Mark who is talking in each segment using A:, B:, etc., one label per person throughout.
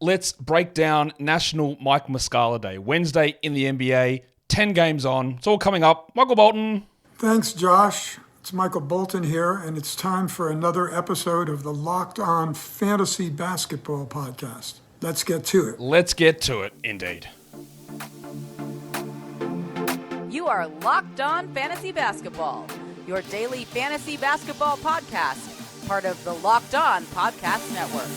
A: Let's break down National Mike Muscala Day. Wednesday in the NBA, 10 games on. It's all coming up. Michael Bolton.
B: Thanks, Josh. It's Michael Bolton here, and it's time for another episode of the Locked On Fantasy Basketball Podcast. Let's get to it.
A: Let's get to it, indeed.
C: You are Locked On Fantasy Basketball, your daily fantasy basketball podcast, part of the Locked On Podcast Network.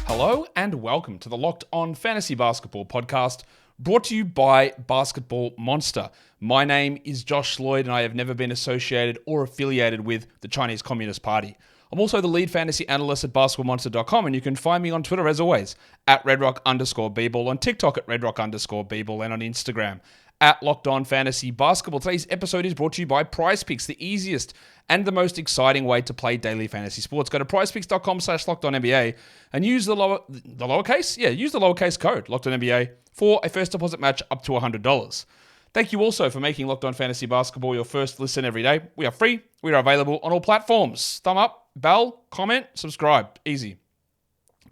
A: Hello and welcome to the Locked On Fantasy Basketball Podcast, brought to you by Basketball Monster. My name is Josh Lloyd and I have never been associated or affiliated with the Chinese Communist Party. I'm also the lead fantasy analyst at basketballmonster.com, and you can find me on Twitter as always at redrock_bball, on TikTok at redrock_bball, and on Instagram at Locked On Fantasy Basketball. Today's episode is brought to you by PrizePicks, the easiest and the most exciting way to play daily fantasy sports. Go to prizepicks.com/LockedOnNBA and use the lowercase code LockedOnNBA for a first deposit match up to $100. Thank you also for making Locked On Fantasy Basketball your first listen every day. We are free. We are available on all platforms. Thumb up, bell, comment, subscribe. Easy.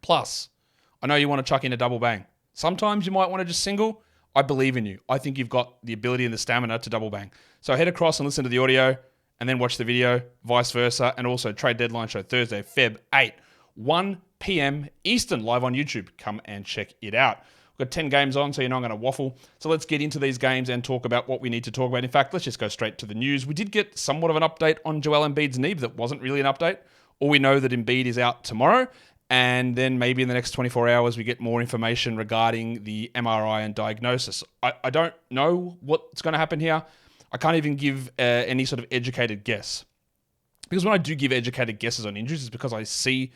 A: Plus, I know you want to chuck in a double bang. Sometimes you might want to just single. I believe in you. I think you've got the ability and the stamina to double bang. So head across and listen to the audio and then watch the video, vice versa. And also Trade Deadline Show Thursday, Feb 8, 1 p.m. Eastern, live on YouTube. Come and check it out. We've got 10 games on, so you know I'm going to waffle. So let's get into these games and talk about what we need to talk about. In fact, let's just go straight to the news. We did get somewhat of an update on Joel Embiid's knee, but that wasn't really an update. All we know that Embiid is out tomorrow, and then maybe in the next 24 hours we get more information regarding the MRI and diagnosis. I don't know what's going to happen here. I can't even give any sort of educated guess. Because when I do give educated guesses on injuries, it's because I see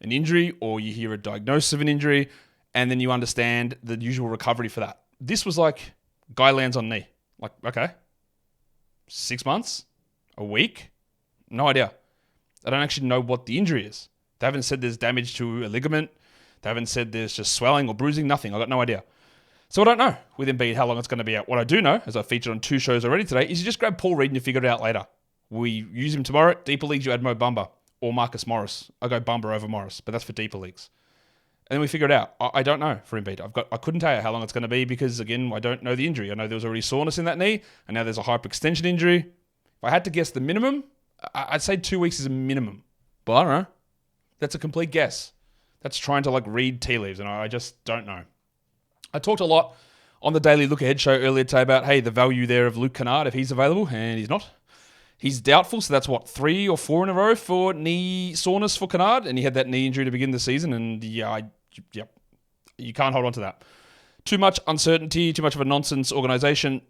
A: an injury or you hear a diagnosis of an injury, and then you understand the usual recovery for that. This was like, guy lands on knee. Like, okay, 6 months? A week? No idea. I don't actually know what the injury is. They haven't said there's damage to a ligament. They haven't said there's just swelling or bruising, nothing. I got no idea. So I don't know with Embiid how long it's going to be out. What I do know, as I featured on 2 shows already today, is you just grab Paul Reed and you figure it out later. We use him tomorrow. Deeper leagues, you add Mo Bamba or Marcus Morris. I go Bamba over Morris, but that's for deeper leagues. And then we figure it out. I don't know for Embiid. I couldn't tell you how long it's going to be because, again, I don't know the injury. I know there was already soreness in that knee, and now there's a hyperextension injury. If I had to guess the minimum, I'd say 2 weeks is a minimum. But I don't know. That's a complete guess. That's trying to read tea leaves, and I just don't know. I talked a lot on the Daily Look Ahead show earlier today about, hey, the value there of Luke Kennard if he's available, and he's not. He's doubtful, so that's 3 or 4 in a row for knee soreness for Kennard, and he had that knee injury to begin the season, and you can't hold on to that. Too much uncertainty, too much of a nonsense organization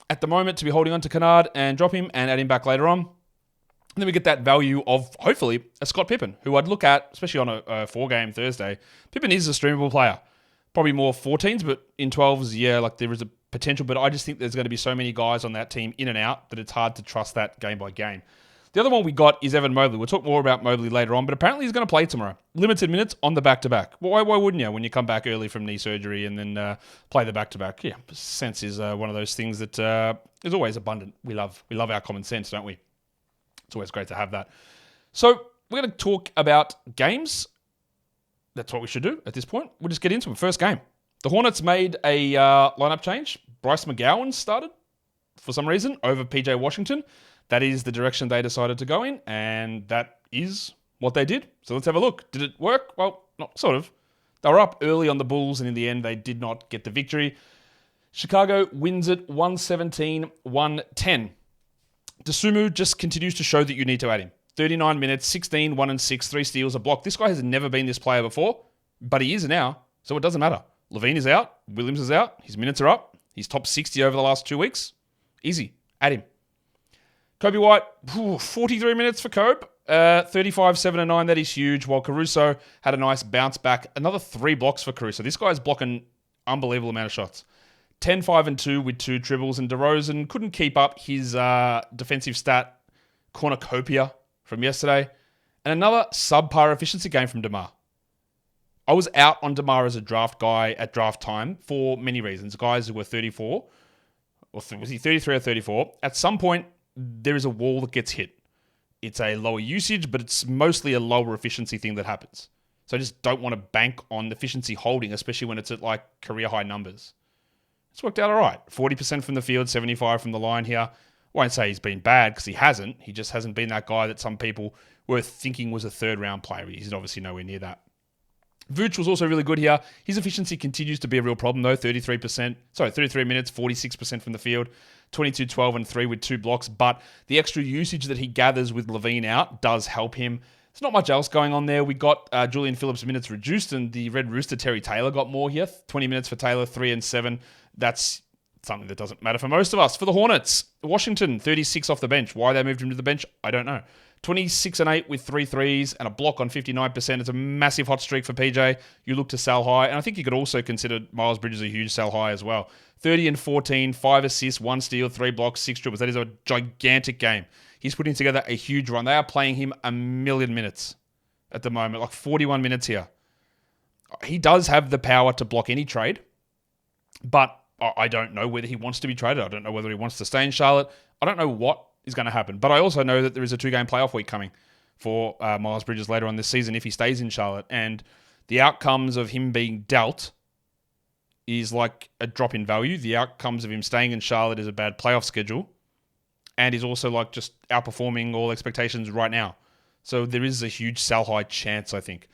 A: at the moment to be holding on to Kennard and drop him and add him back later on. And then we get that value of, hopefully, a Scott Pippen, who I'd look at, especially on a 4-game Thursday. Pippen is a streamable player. Probably more 14s, but in 12s, there is a potential. But I just think there's going to be so many guys on that team in and out that it's hard to trust that game by game. The other one we got is Evan Mobley. We'll talk more about Mobley later on, but apparently he's going to play tomorrow. Limited minutes on the back-to-back. Why wouldn't you when you come back early from knee surgery and then play the back-to-back? Yeah, sense is one of those things that is always abundant. We love our common sense, don't we? It's always great to have that. So we're going to talk about games. That's what we should do at this point. We'll just get into it. First game. The Hornets made a lineup change. Bryce McGowan started for some reason over PJ Washington. That is the direction they decided to go in, and that is what they did. So let's have a look. Did it work? Well, not sort of. They were up early on the Bulls, and in the end, they did not get the victory. Chicago wins it 117-110. Dosunmu just continues to show that you need to add him. 39 minutes, 16, 1 and 6, 3 steals, a block. This guy has never been this player before, but he is now, so it doesn't matter. Levine is out. Williams is out. His minutes are up. He's top 60 over the last 2 weeks. Easy. Add him. Kobe White, 43 minutes for Kobe. 35, 7 and 9. That is huge. While Caruso had a nice bounce back. Another 3 blocks for Caruso. This guy's blocking unbelievable amount of shots. 10, 5 and 2 with 2 dribbles. And DeRozan couldn't keep up his defensive stat cornucopia from yesterday. And another subpar efficiency game from DeMar. I was out on DeMar as a draft guy at draft time for many reasons. Guys who were 34, or was he 33 or 34? At some point, there is a wall that gets hit. it's a lower usage, but it's mostly a lower efficiency thing that happens. So I just don't want to bank on efficiency holding, especially when it's at like career high numbers. It's worked out all right. 40% from the field, 75% from the line here. I won't say he's been bad because he hasn't. He just hasn't been that guy that some people were thinking was a third-round player. He's obviously nowhere near that. Vooch was also really good here. His efficiency continues to be a real problem, though. 33 minutes, 46% from the field, 22, 12, and 3 with 2 blocks. But the extra usage that he gathers with Levine out does help him. There's not much else going on there. We got Julian Phillips' minutes reduced, and the Red Rooster, Terry Taylor, got more here. 20 minutes for Taylor, 3 and 7. That's something that doesn't matter for most of us. For the Hornets, Washington, 36 off the bench. Why they moved him to the bench, I don't know. 26 and 8 with 3 threes and a block on 59%. It's a massive hot streak for PJ. You look to sell high. And I think you could also consider Miles Bridges a huge sell high as well. 30 and 14, 5 assists, 1 steal, 3 blocks, 6 dribbles. That is a gigantic game. He's putting together a huge run. They are playing him a million minutes at the moment, like 41 minutes here. He does have the power to block any trade, but I don't know whether he wants to be traded. I don't know whether he wants to stay in Charlotte. I don't know what is going to happen. But I also know that there is a 2-game playoff week coming for Miles Bridges later on this season if he stays in Charlotte. And the outcomes of him being dealt is like a drop in value. The outcomes of him staying in Charlotte is a bad playoff schedule. And is also like just outperforming all expectations right now. So there is a huge sell high chance, I think.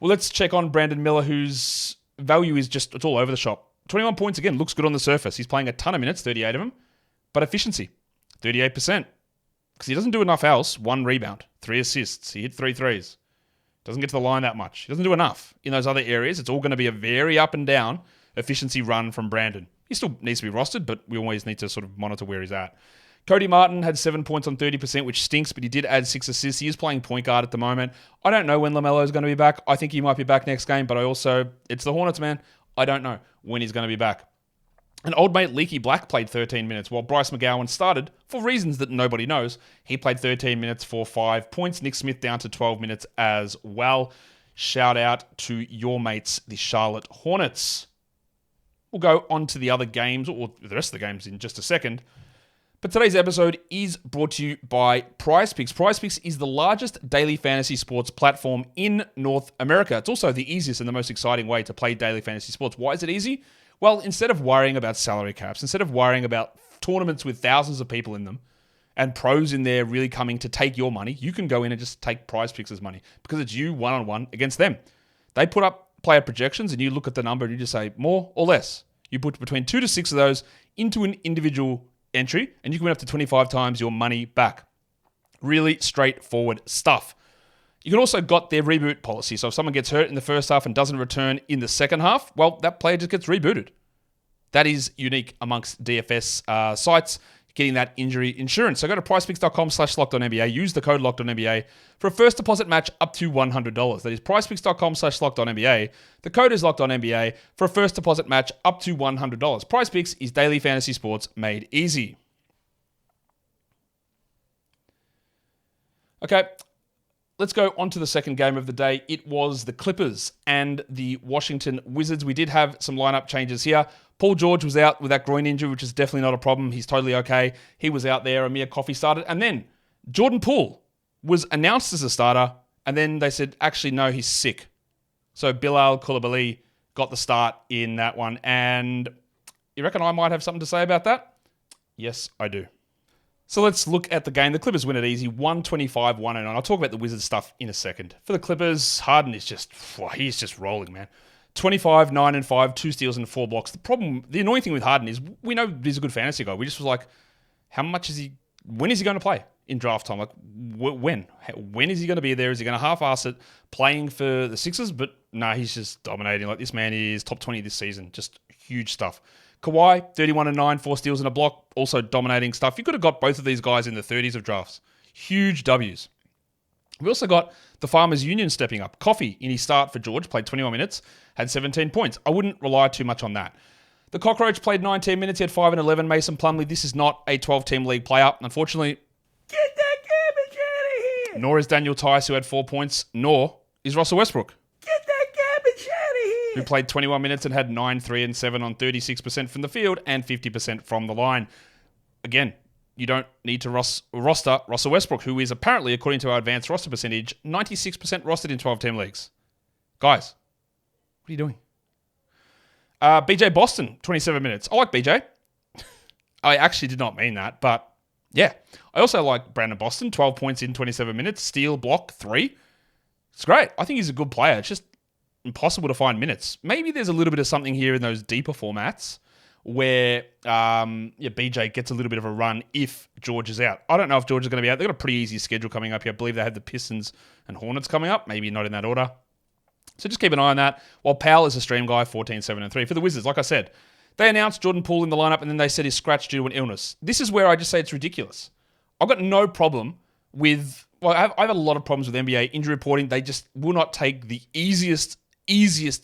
A: Well, let's check on Brandon Miller, whose value is just, it's all over the shop. 21 points, again, looks good on the surface. He's playing a ton of minutes, 38 of them. But efficiency, 38%. Because he doesn't do enough else. 1 rebound, 3 assists. He hit 3 threes. Doesn't get to the line that much. He doesn't do enough in those other areas. It's all going to be a very up and down efficiency run from Brandon. He still needs to be rostered, but we always need to sort of monitor where he's at. Cody Martin had 7 points on 30%, which stinks, but he did add 6 assists. He is playing point guard at the moment. I don't know when LaMelo is going to be back. I think he might be back next game, but it's the Hornets, man. I don't know when he's going to be back. And old mate Leaky Black played 13 minutes, while Bryce McGowan started, for reasons that nobody knows. He played 13 minutes for 5 points. Nick Smith down to 12 minutes as well. Shout out to your mates, the Charlotte Hornets. We'll go on to the other games, or the rest of the games in just a second. But today's episode is brought to you by PrizePicks. PrizePicks is the largest daily fantasy sports platform in North America. It's also the easiest and the most exciting way to play daily fantasy sports. Why is it easy? Well, instead of worrying about salary caps, instead of worrying about tournaments with thousands of people in them and pros in there really coming to take your money, you can go in and just take PrizePicks' money because it's you one-on-one against them. They put up player projections and you look at the number and you just say more or less. You put between 2 to 6 of those into an individual entry, and you can win up to 25 times your money back. Really straightforward stuff. You can also got their reboot policy. So if someone gets hurt in the first half and doesn't return in the second half, well, that player just gets rebooted. That is unique amongst DFS sites, getting that injury insurance. So go to PrizePicks.com/LockedOnNBA. Use the code LockedOnNBA for a first deposit match up to $100. That is PrizePicks.com/LockedOnNBA. The code is LockedOnNBA for a first deposit match up to $100. PrizePicks is daily fantasy sports made easy. Okay, let's go on to the second game of the day. It was the Clippers and the Washington Wizards. We did have some lineup changes here. Paul George was out with that groin injury, which is definitely not a problem. He's totally okay. He was out there. Amir Coffey started. And then Jordan Poole was announced as a starter. And then they said, actually, no, he's sick. So Bilal Coulibaly got the start in that one. And you reckon I might have something to say about that? Yes, I do. So let's look at the game. The Clippers win it easy, 125-109. I'll talk about the Wizards stuff in a second. For the Clippers, Harden is he's just rolling, man. 25, 9 and 5, 2 steals and 4 blocks. The annoying thing with Harden is we know he's a good fantasy guy. We just was like, when is he going to play in draft time? Like, when? When is he going to be there? Is he going to half-ass it playing for the Sixers? But no, he's just dominating. Like, this man is top 20 this season. Just huge stuff. Kawhi, 31 and 9, 4 steals and a block. Also dominating stuff. You could have got both of these guys in the 30s of drafts. Huge W's. We also got the Farmers Union stepping up. Coffey, in his start for George, played 21 minutes, had 17 points. I wouldn't rely too much on that. The Cockroach played 19 minutes, he had 5 and 11. Mason Plumlee, this is not a 12-team league player. Unfortunately,
D: get that garbage out of here!
A: Nor is Daniel Tice, who had 4 points, nor is Russell Westbrook,
D: Get that garbage out of here!
A: who played 21 minutes and had 9, 3 and 7 on 36% from the field and 50% from the line. Again, you don't need to roster Russell Westbrook, who is apparently, according to our advanced roster percentage, 96% rostered in 12-team leagues. Guys, what are you doing? BJ Boston, 27 minutes. I like BJ. I actually did not mean that, but yeah. I also like Brandon Boston, 12 points in 27 minutes, steal, block, 3. It's great. I think he's a good player. It's just impossible to find minutes. Maybe there's a little bit of something here in those deeper formats where BJ gets a little bit of a run if George is out. I don't know if George is going to be out. They've got a pretty easy schedule coming up here. I believe they have the Pistons and Hornets coming up. Maybe not in that order. So just keep an eye on that. While Powell is a stream guy, 14, 7, and 3. For the Wizards, like I said, they announced Jordan Poole in the lineup and then they said he's scratched due to an illness. This is where I just say it's ridiculous. I've got no problem with... Well, I've had a lot of problems with NBA injury reporting. They just will not take the easiest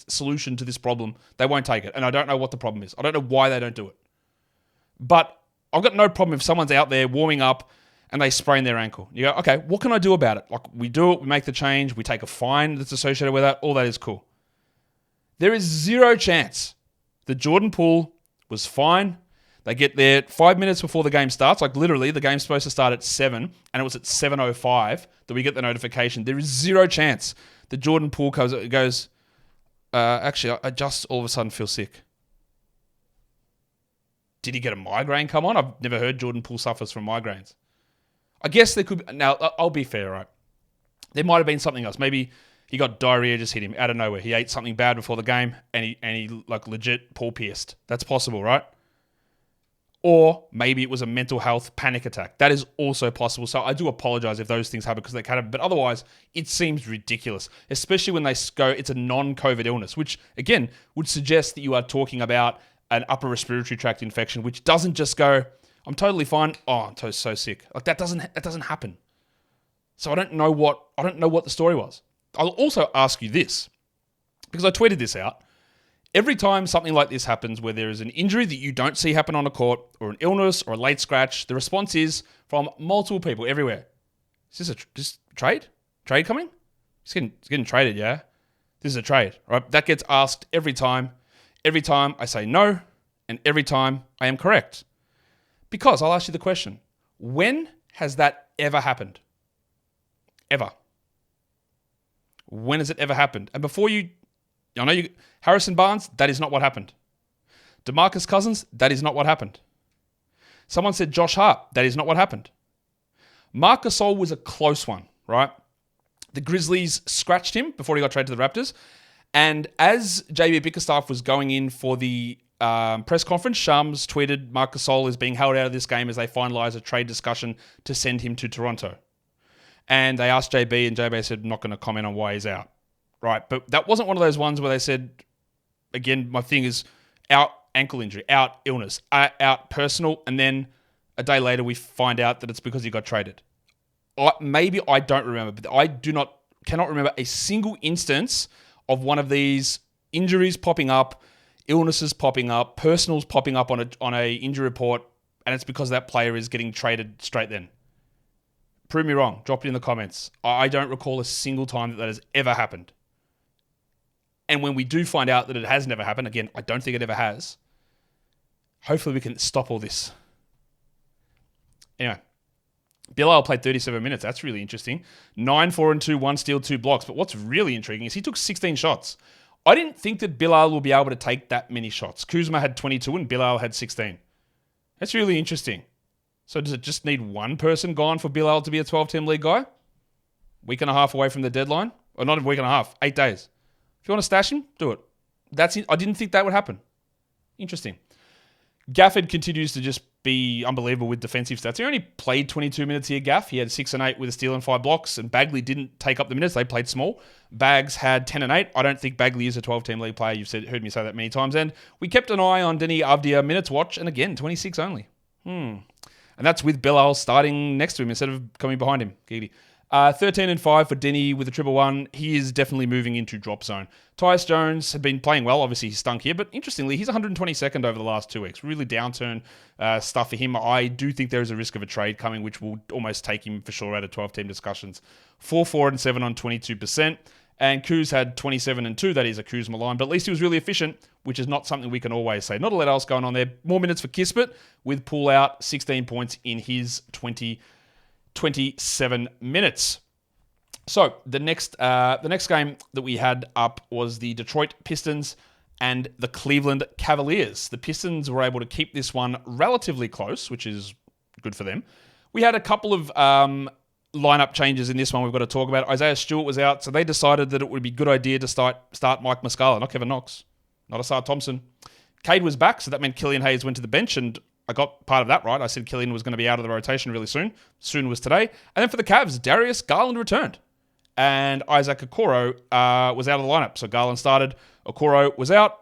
A: solution to this problem. They won't take it. And I don't know what the problem is. I don't know why they don't do it. But I've got no problem if someone's out there warming up and they sprain their ankle. You go, okay, what can I do about it? Like, we do it, we make the change, we take a fine that's associated with that. All that is cool. There is zero chance that Jordan Poole was fine. They get there 5 minutes before the game starts. Like, literally, the game's supposed to start at 7, and it was at 7:05 that we get the notification. There is zero chance that Jordan Poole goes, actually, I just all of a sudden feel sick. Did he get a migraine come on? I've never heard Jordan Poole suffers from migraines. I guess there could be... Now, I'll be fair, right? There might have been something else. Maybe he got diarrhea just hit him out of nowhere. He ate something bad before the game, and he like legit Paul pierced. That's possible, right? Or maybe it was a mental health panic attack. That is also possible. So I do apologize if those things happen because they can happen. But otherwise, it seems ridiculous, especially when they go, it's a non-COVID illness, which, again, would suggest that you are talking about an upper respiratory tract infection, which doesn't just go, I'm totally fine. Oh, I'm so sick. Like that doesn't happen. So I don't know what the story was. I'll also ask you this, because I tweeted this out. Every time something like this happens where there is an injury that you don't see happen on a court or an illness or a late scratch, the response is from multiple people everywhere. Is this a trade? Trade coming? He's getting traded, yeah? This is a trade, right? That gets asked every time. Every time I say no, and every time I am correct. Because I'll ask you the question, when has that ever happened? Ever. When has it ever happened? And before Harrison Barnes, that is not what happened. DeMarcus Cousins, that is not what happened. Someone said Josh Hart, that is not what happened. Marc Gasol was a close one, right? The Grizzlies scratched him before he got traded to the Raptors. And as JB Bickerstaff was going in for the press conference, Shams tweeted Marc Gasol is being held out of this game as they finalize a trade discussion to send him to Toronto. And they asked JB, and JB said, not going to comment on why he's out. Right, but that wasn't one of those ones where they said, again, my thing is out ankle injury, out illness, out personal, and then a day later we find out that it's because he got traded. Maybe I don't remember, but I cannot remember a single instance of one of these injuries popping up, illnesses popping up, personals popping up on a injury report, and it's because that player is getting traded straight then. Prove me wrong. Drop it in the comments. I don't recall a single time that has ever happened. And when we do find out that it has never happened, again, I don't think it ever has, hopefully we can stop all this. Anyway, Bilal played 37 minutes. That's really interesting. 9, 4, and 2, 1 steal, 2 blocks. But what's really intriguing is he took 16 shots. I didn't think that Bilal will be able to take that many shots. Kuzma had 22 and Bilal had 16. That's really interesting. So does it just need one person gone for Bilal to be a 12-team league guy? Week and a half away from the deadline? Or not a week and a half, 8 days. If you want to stash him, do it. That's it. I didn't think that would happen. Interesting. Gafford continues to just be unbelievable with defensive stats. He only played 22 minutes here, Gaff. He had 6 and 8 with a steal and 5 blocks, and Bagley didn't take up the minutes. They played small. Bags had 10 and 8. I don't think Bagley is a 12-team league player. You've heard me say that many times. And we kept an eye on Deni Avdija minutes watch, and again, 26 only. And that's with Bilal starting next to him instead of coming behind him. Giggity. 13 and 5 for Denny with a 111. He is definitely moving into drop zone. Tyus Jones had been playing well. Obviously, he stunk here, but interestingly, he's 122nd over the last 2 weeks. Really downturn stuff for him. I do think there is a risk of a trade coming, which will almost take him for sure out of 12-team discussions. 4, 4, and 7 on 22%. And Kuz had 27 and 2. That is a Kuzma line, but at least he was really efficient, which is not something we can always say. Not a lot else going on there. More minutes for Kispert with Poole out, 16 points in his 27 minutes. So the next game that we had up was the Detroit Pistons and the Cleveland Cavaliers. The Pistons were able to keep this one relatively close, which is good for them. We had a couple of lineup changes in this one we've got to talk about. Isaiah Stewart was out, so they decided that it would be a good idea to start Mike Muscala, not Kevin Knox, not Asar Thompson. Cade was back, so that meant Killian Hayes went to the bench, and I got part of that right. I said Killian was going to be out of the rotation really soon. Soon was today. And then for the Cavs, Darius Garland returned, and Isaac Okoro was out of the lineup. So Garland started, Okoro was out.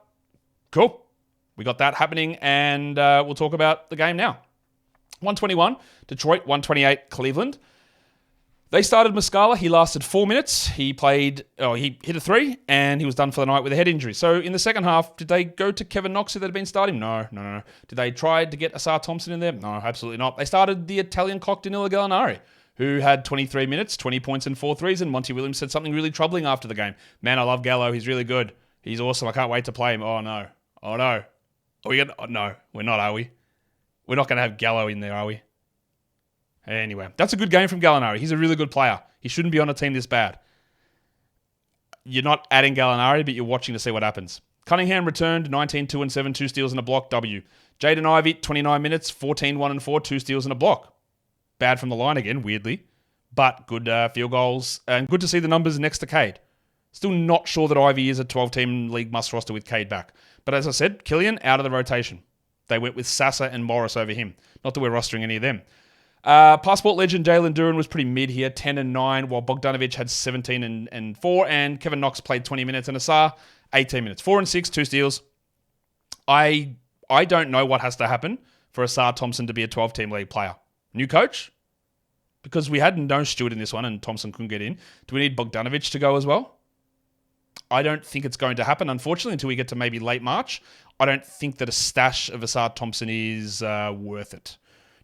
A: Cool. We got that happening, and we'll talk about the game now. 121, Detroit, 128, Cleveland. They started Muscala. He lasted 4 minutes. He hit a three, and he was done for the night with a head injury. So in the second half, did they go to Kevin Knox, who they'd been starting? No. Did they try to get Asar Thompson in there? No, absolutely not. They started the Italian cock Danilo Gallinari, who had 23 minutes, 20 points and 4 threes, and Monty Williams said something really troubling after the game. Man, I love Gallo. He's really good. He's awesome. I can't wait to play him. Oh, no. Are we gonna? Oh, no, we're not, are we? We're not going to have Gallo in there, are we? Anyway, that's a good game from Gallinari. He's a really good player. He shouldn't be on a team this bad. You're not adding Gallinari, but you're watching to see what happens. Cunningham returned, 19, 2 and 7, 2 steals and a block, W. Jaden Ivey, 29 minutes, 14, 1 and 4, 2 steals and a block. Bad from the line again, weirdly, but good field goals, and good to see the numbers next to Cade. Still not sure that Ivey is a 12-team league must roster with Cade back. But as I said, Killian out of the rotation. They went with Sasa and Morris over him. Not that we're rostering any of them. Passport legend Jalen Duren was pretty mid here, 10 and 9, while Bogdanovic had 17 and 4, and Kevin Knox played 20 minutes, and Asar, 18 minutes. 4 and 6, 2 steals. I don't know what has to happen for Asar Thompson to be a 12-team league player. New coach? Because we had no Stewart in this one, and Thompson couldn't get in. Do we need Bogdanovic to go as well? I don't think it's going to happen, unfortunately, until we get to maybe late March. I don't think that a stash of Asar Thompson is worth it,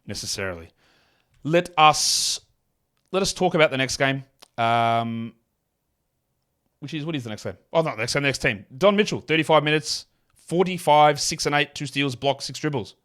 A: necessarily. Let us talk about the next game, what is the next game? Oh, no, the next team. Don Mitchell, 35 minutes, 45, 6 and 8, 2 steals, block, 6 dribbles.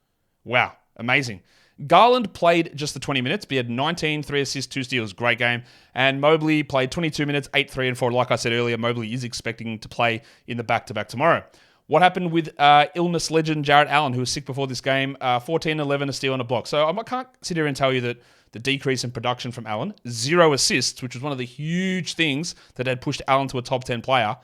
A: Wow, amazing. Garland played just the 20 minutes, but he had 19, 3 assists, 2 steals. Great game. And Mobley played 22 minutes, 8, 3 and 4. Like I said earlier, Mobley is expecting to play in the back-to-back tomorrow. What happened with illness legend Jarrett Allen, who was sick before this game? 14, 11, a steal and a block. So I can't sit here and tell you that the decrease in production from Allen, 0 assists, which was one of the huge things that had pushed Allen to a top 10 player.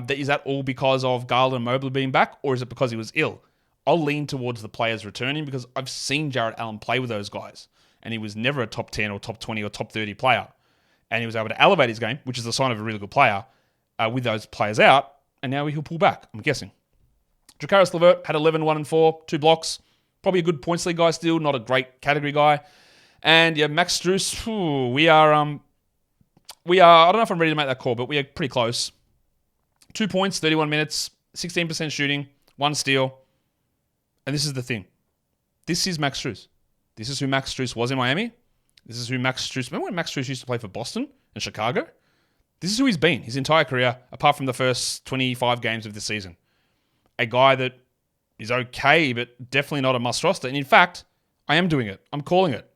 A: Is that all because of Garland and Mobley being back, or is it because he was ill? I'll lean towards the players returning because I've seen Jarrett Allen play with those guys, and he was never a top 10 or top 20 or top 30 player. And he was able to elevate his game, which is a sign of a really good player, with those players out, and now he'll pull back, I'm guessing. Dracaris LeVert had 11, 1 and 4, 2 blocks. Probably a good points league guy still, not a great category guy. And yeah, Max Strus, we are, I don't know if I'm ready to make that call, but we are pretty close. 2 points, 31 minutes, 16% shooting, 1 steal. And this is the thing. This is Max Strus. This is who Max Strus was in Miami. This is who Max Strus... Remember when Max Strus used to play for Boston and Chicago? This is who he's been his entire career, apart from the first 25 games of the season. A guy that is okay, but definitely not a must roster. And in fact, I am doing it. I'm calling it.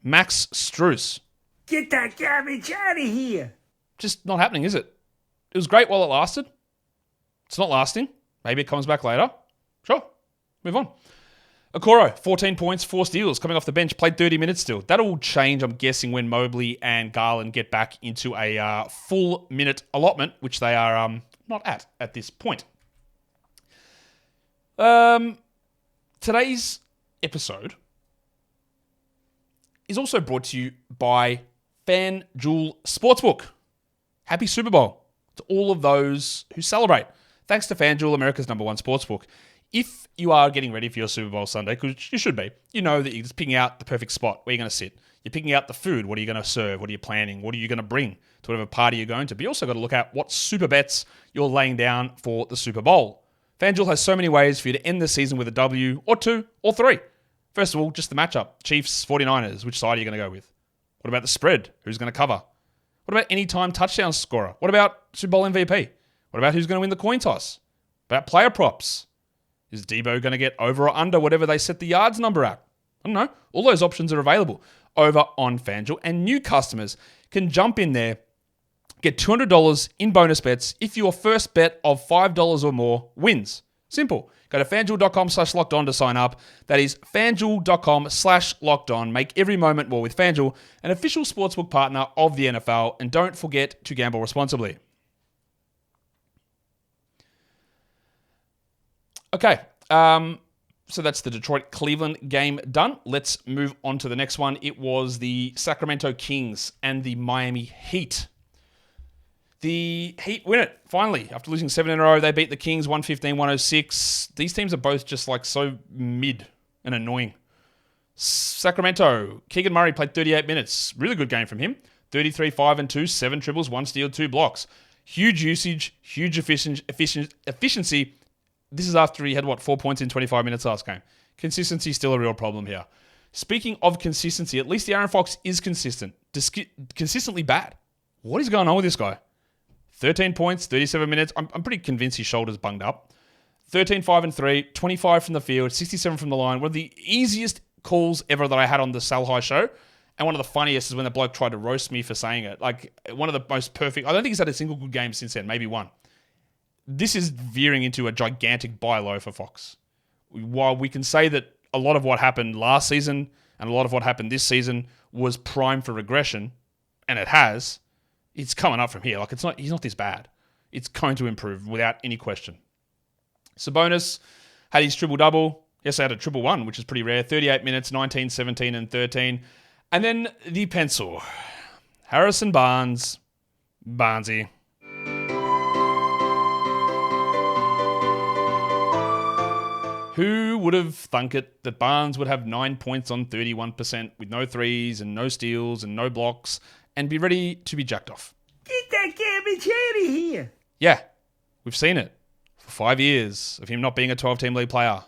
A: Max Strus.
D: Get that garbage out of here.
A: Just not happening, is it? It was great while it lasted. It's not lasting. Maybe it comes back later. Sure. Move on. Okoro, 14 points, 4 steals, coming off the bench, played 30 minutes still. That'll all change, I'm guessing, when Mobley and Garland get back into a full minute allotment, which they are not at this point. Today's episode is also brought to you by FanDuel Sportsbook. Happy Super Bowl to all of those who celebrate. Thanks to FanDuel, America's #1 sportsbook. If you are getting ready for your Super Bowl Sunday, because you should be, you know that you're just picking out the perfect spot where you're going to sit. You're picking out the food. What are you going to serve? What are you planning? What are you going to bring to whatever party you're going to? But you also got to look at what super bets you're laying down for the Super Bowl. FanDuel has so many ways for you to end the season with a W, or 2, or 3. First of all, just the matchup. Chiefs, 49ers. Which side are you going to go with? What about the spread? Who's going to cover? What about anytime touchdown scorer? What about Super Bowl MVP? What about who's going to win the coin toss? What about player props? Is Debo going to get over or under whatever they set the yards number at? I don't know. All those options are available over on FanDuel, and new customers can jump in there, get $200 in bonus bets if your first bet of $5 or more wins. Simple. Go to FanDuel.com/lockedon to sign up. That is FanDuel.com/lockedon. Make every moment more with FanDuel, an official sportsbook partner of the NFL. And don't forget to gamble responsibly. Okay, so that's the Detroit-Cleveland game done. Let's move on to the next one. It was the Sacramento Kings and the Miami Heat. The Heat win it, finally. After losing 7 in a row, they beat the Kings 115-106. These teams are both just like so mid and annoying. Sacramento, Keegan Murray played 38 minutes. Really good game from him. 33, 5 and 2, 7 triples, 1 steal, 2 blocks. Huge usage, huge efficiency. This is after he had, 4 points in 25 minutes last game. Consistency is still a real problem here. Speaking of consistency, at least the Aaron Fox is consistent. Consistently bad. What is going on with this guy? 13 points, 37 minutes. I'm pretty convinced his shoulder's bunged up. 13, 5 and 3, 25 from the field, 67 from the line. One of the easiest calls ever that I had on the Sal High show. And one of the funniest is when the bloke tried to roast me for saying it. Like, one of the most perfect. I don't think he's had a single good game since then, maybe one. This is veering into a gigantic buy low for Fox. While we can say that a lot of what happened last season and a lot of what happened this season was prime for regression, and it has, it's coming up from here. Like, he's not this bad. It's going to improve without any question. Sabonis had his triple-double. Yes, I had a triple-one, which is pretty rare. 38 minutes, 19, 17, and 13. And then the pencil. Harrison Barnes. Barnesy. Who would have thunk it that Barnes would have 9 points on 31% with no threes and no steals and no blocks and be ready to be jacked off?
D: Get that garbage out of here.
A: Yeah, we've seen it. For 5 years of him not being a 12-team league player.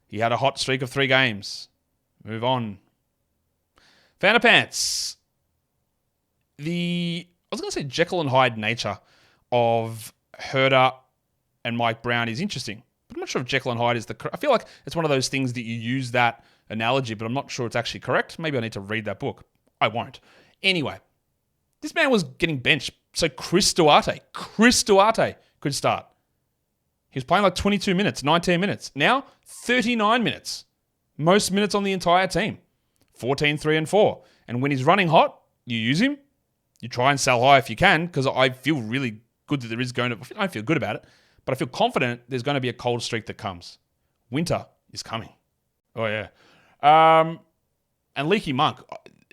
A: He had a hot streak of 3 games. Move on. Fanta Pants. I was going to say Jekyll and Hyde nature of Herder and Mike Brown is interesting. But I'm not sure if Jekyll and Hyde is I feel like it's one of those things that you use that analogy, but I'm not sure it's actually correct. Maybe I need to read that book. I won't. Anyway, this man was getting benched. So Chris Duarte could start. He was playing like 22 minutes, 19 minutes. Now, 39 minutes. Most minutes on the entire team. 14, 3, and 4. And when he's running hot, you use him. You try and sell high if you can, because I feel really good that there is going to... I don't feel good about it. But I feel confident there's going to be a cold streak that comes. Winter is coming. Oh, yeah. And Leaky Monk,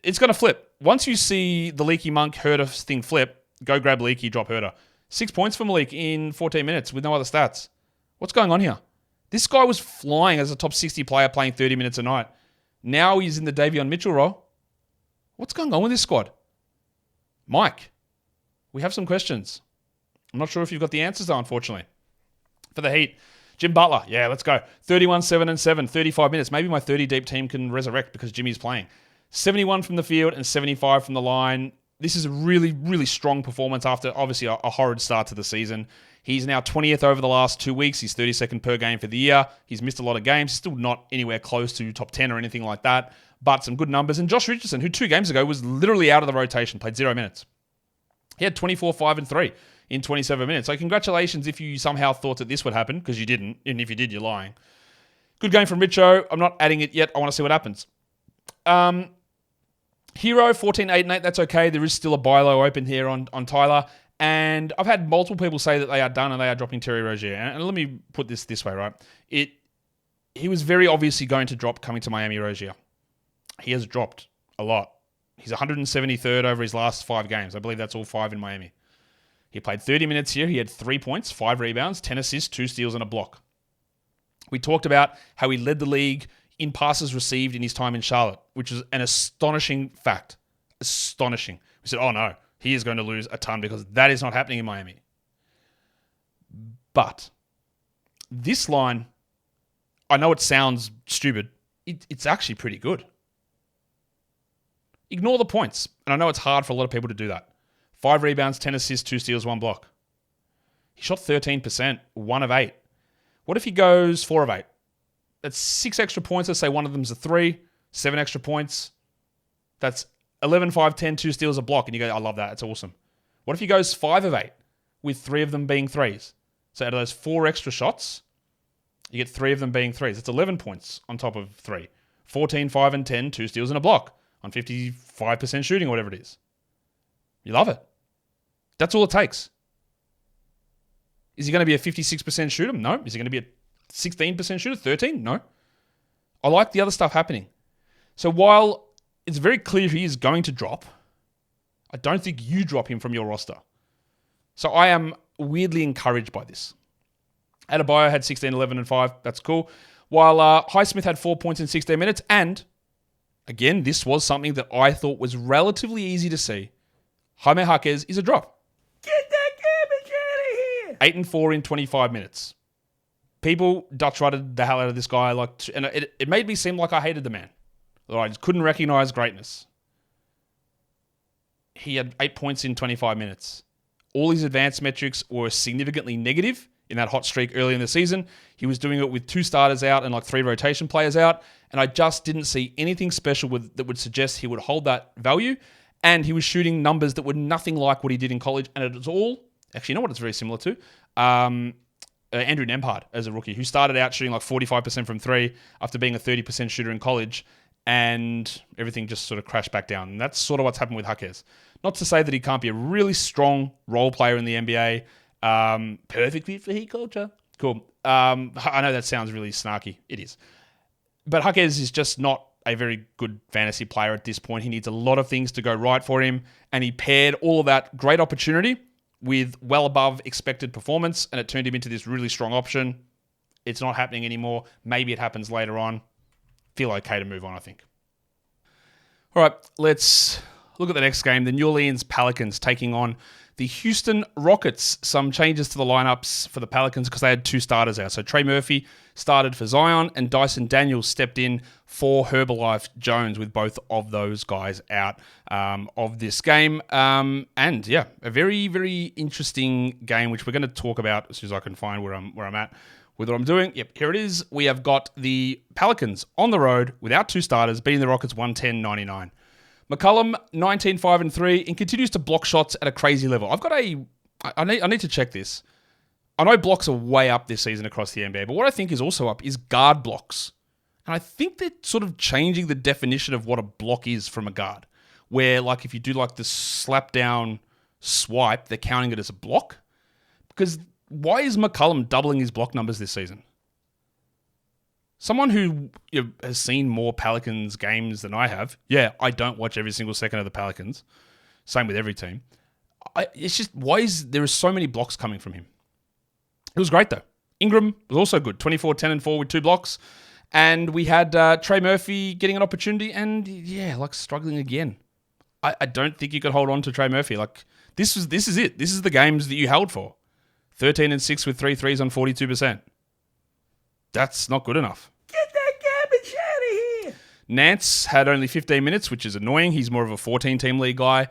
A: it's going to flip. Once you see the Leaky Monk Herder thing flip, go grab Leaky, drop Herder. 6 points for Malik in 14 minutes with no other stats. What's going on here? This guy was flying as a top 60 player playing 30 minutes a night. Now he's in the Davion Mitchell role. What's going on with this squad? Mike, we have some questions. I'm not sure if you've got the answers though, unfortunately. For the Heat, Jim Butler. Yeah, let's go. 31, 7 and 7, 35 minutes. Maybe my 30-deep team can resurrect because Jimmy's playing. 71 from the field and 75 from the line. This is a really, really strong performance after, obviously, a horrid start to the season. He's now 20th over the last 2 weeks. He's 32nd per game for the year. He's missed a lot of games. He's still not anywhere close to top 10 or anything like that, but some good numbers. And Josh Richardson, who 2 games ago was literally out of the rotation, played 0 minutes. He had 24, 5 and 3 in 27 minutes. So congratulations if you somehow thought that this would happen, because you didn't. And if you did, you're lying. Good game from Richo. I'm not adding it yet. I want to see what happens. Hero, 14, 8 and 8. That's okay. There is still a buy low open here on Tyler. And I've had multiple people say that they are done and they are dropping Terry Rozier. And let me put this way, right? He was very obviously going to drop coming to Miami Rozier. He has dropped a lot. He's 173rd over his last 5 games. I believe that's all 5 in Miami. He played 30 minutes here. He had 3 points, 5 rebounds, 10 assists, 2 steals, and a block. We talked about how he led the league in passes received in his time in Charlotte, which is an astonishing fact. Astonishing. We said, oh no, he is going to lose a ton because that is not happening in Miami. But this line, I know it sounds stupid. It's actually pretty good. Ignore the points. And I know it's hard for a lot of people to do that. 5 rebounds, 10 assists, 2 steals, 1 block. He shot 13%, 1 of 8. What if he goes 4 of 8? That's 6 extra points. Let's say one of them's a 3, 7 extra points. That's 11, 5, 10, 2 steals, a block. And you go, I love that. It's awesome. What if he goes 5 of 8 with 3 of them being 3s? So out of those 4 extra shots, you get 3 of them being 3s. That's 11 points on top of 3. 14, 5, and 10, 2 steals and a block on 55% shooting or whatever it is. You love it. That's all it takes. Is he going to be a 56% shooter? No. Is he going to be a 16% shooter? 13? No. I like the other stuff happening. So while it's very clear he is going to drop, I don't think you drop him from your roster. So I am weirdly encouraged by this. Adebayo had 16, 11, and 5. That's cool. While Highsmith had 4 points in 16 minutes. And, again, this was something that I thought was relatively easy to see. Jaime Jaquez is a drop.
D: Get that garbage out of here!
A: 8 and 4 in 25 minutes. People Dutch rutted the hell out of this guy. And it made me seem like I hated the man. Or I just couldn't recognize greatness. He had 8 points in 25 minutes. All his advanced metrics were significantly negative in that hot streak early in the season. He was doing it with 2 starters out and 3 rotation players out. And I just didn't see anything special that would suggest he would hold that value. And he was shooting numbers that were nothing like what he did in college. And it was all, actually, you know what it's very similar to? Andrew Nembhard as a rookie, who started out shooting 45% from 3 after being a 30% shooter in college. And everything just sort of crashed back down. And that's sort of what's happened with Jaquez. Not to say that he can't be a really strong role player in the NBA. Perfect fit for heat culture. Cool. I know that sounds really snarky. It is. But Jaquez is just not a very good fantasy player at this point. He needs a lot of things to go right for him. And he paired all of that great opportunity with well above expected performance. And it turned him into this really strong option. It's not happening anymore. Maybe it happens later on. Feel okay to move on, I think. All right, let's look at the next game. The New Orleans Pelicans taking on the Houston Rockets. Some changes to the lineups for the Pelicans because they had 2 starters out. So Trey Murphy started for Zion and Dyson Daniels stepped in for Herbalife Jones with both of those guys out of this game. And yeah, a very, very interesting game, which we're going to talk about as soon as I can find where I'm at with what I'm doing. Yep, here it is. We have got the Pelicans on the road without 2 starters, beating the Rockets 110-99. McCollum, 19, 5, and 3, and continues to block shots at a crazy level. I need to check this. I know blocks are way up this season across the NBA, but what I think is also up is guard blocks. And I think they're sort of changing the definition of what a block is from a guard. Where, if you do the slap down swipe, they're counting it as a block. Because why is McCollum doubling his block numbers this season? Someone who has seen more Pelicans games than I have. Yeah, I don't watch every single second of the Pelicans. Same with every team. It's just, there are so many blocks coming from him? It was great, though. Ingram was also good. 24, 10, and 4 with 2 blocks. And we had Trey Murphy getting an opportunity and, struggling again. I don't think you could hold on to Trey Murphy. This is it. This is the games that you held for. 13 and 6 with 3 threes on 42%. That's not good enough.
D: Get that garbage out of here!
A: Nance had only 15 minutes, which is annoying. He's more of a 14-team league guy.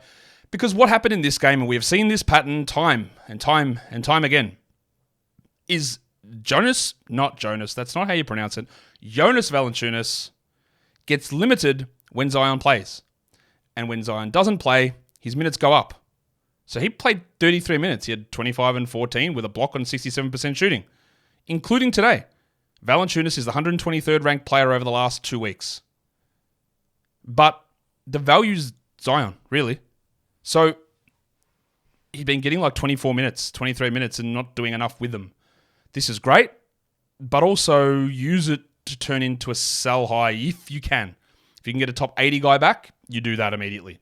A: Because what happened in this game, and we have seen this pattern time and time again, is Jonas Valanciunas, that's not how you pronounce it, Jonas Valanciunas gets limited when Zion plays. And when Zion doesn't play, his minutes go up. So he played 33 minutes. He had 25 and 14 with a block on 67% shooting, including today. Valanciunas is the 123rd ranked player over the last 2 weeks. But the value's Zion, really. So he's been getting 24 minutes, 23 minutes and not doing enough with them. This is great, but also use it to turn into a sell high if you can. If you can get a top 80 guy back, you do that immediately.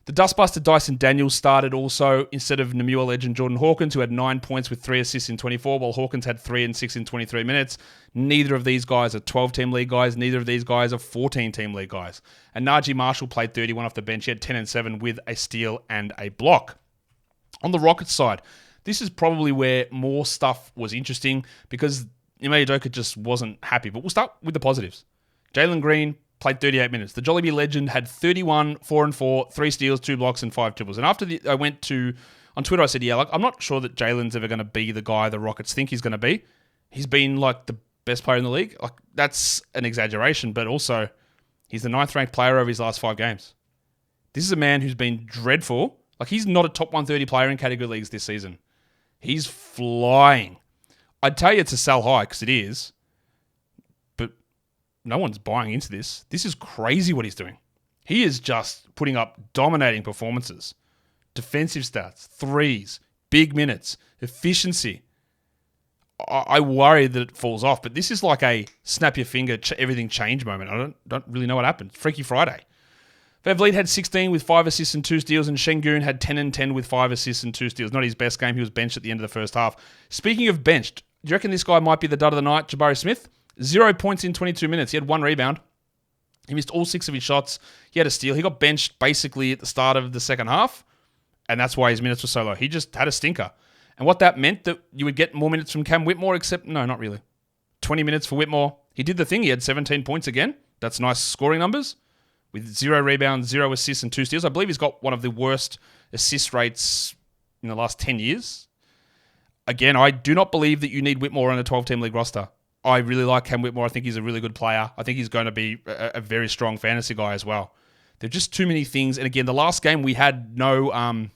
A: The dustbuster Dyson Daniels started also instead of Namur legend Jordan Hawkins, who had 9 points with 3 assists in 24, while Hawkins had 3 and 6 in 23 minutes. Neither of these guys are 12-team league guys. Neither of these guys are 14-team league guys. And Najee Marshall played 31 off the bench. He had 10 and 7 with a steal and a block. On the Rockets side, this is probably where more stuff was interesting because Ime Udoka just wasn't happy. But we'll start with the positives. Jalen Green, played 38 minutes. The Jollibee legend had 31, 4 and 4, 3 steals, 2 blocks, and 5 triples. And after I went on Twitter, I said, I'm not sure that Jalen's ever going to be the guy the Rockets think he's going to be. He's been like the best player in the league. Like, that's an exaggeration, but also he's the 9th ranked player over his last 5 games. This is a man who's been dreadful. Like, he's not a top 130 player in category leagues this season. He's flying. I'd tell you it's a sell high because it is, but no one's buying into this. This is crazy what he's doing. He is just putting up dominating performances. Defensive stats, threes, big minutes, efficiency. I worry that it falls off, but this is like a snap your finger, everything change moment. I don't really know what happened. Freaky Friday. VanVleet had 16 with 5 assists and 2 steals, and Şengün had 10 and 10 with 5 assists and 2 steals. Not his best game. He was benched at the end of the first half. Speaking of benched, do you reckon this guy might be the dud of the night, Jabari Smith? 0 points in 22 minutes. He had 1 rebound. He missed all 6 of his shots. He had a steal. He got benched basically at the start of the second half, and that's why his minutes were so low. He just had a stinker. And what that meant, that you would get more minutes from Cam Whitmore, except, no, not really. 20 minutes for Whitmore. He did the thing. He had 17 points again. That's nice scoring numbers. With 0 rebounds, 0 assists, and 2 steals. I believe he's got one of the worst assist rates in the last 10 years. Again, I do not believe that you need Whitmore on a 12-team league roster. I really like Cam Whitmore. I think he's a really good player. I think he's going to be a very strong fantasy guy as well. There are just too many things. And again, the last game we had no...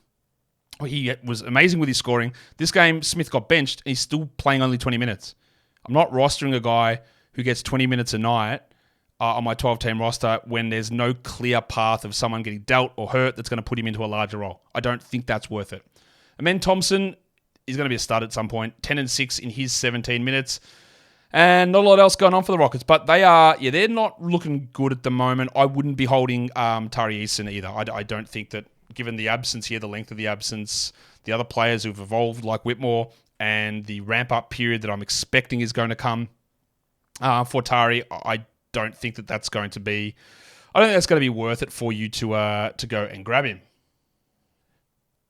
A: he was amazing with his scoring. This game, Smith got benched. And he's still playing only 20 minutes. I'm not rostering a guy who gets 20 minutes a night on my 12-team roster when there's no clear path of someone getting dealt or hurt that's going to put him into a larger role. I don't think that's worth it. Amen Thompson is going to be a stud at some point. 10 and 6 in his 17 minutes. And not a lot else going on for the Rockets. But they're not looking good at the moment. I wouldn't be holding Tari Eason either. I don't think that, given the absence here, the length of the absence, the other players who've evolved like Whitmore, and the ramp-up period that I'm expecting is going to come for Tari, I don't think that that's going to be... I don't think that's going to be worth it for you to go and grab him.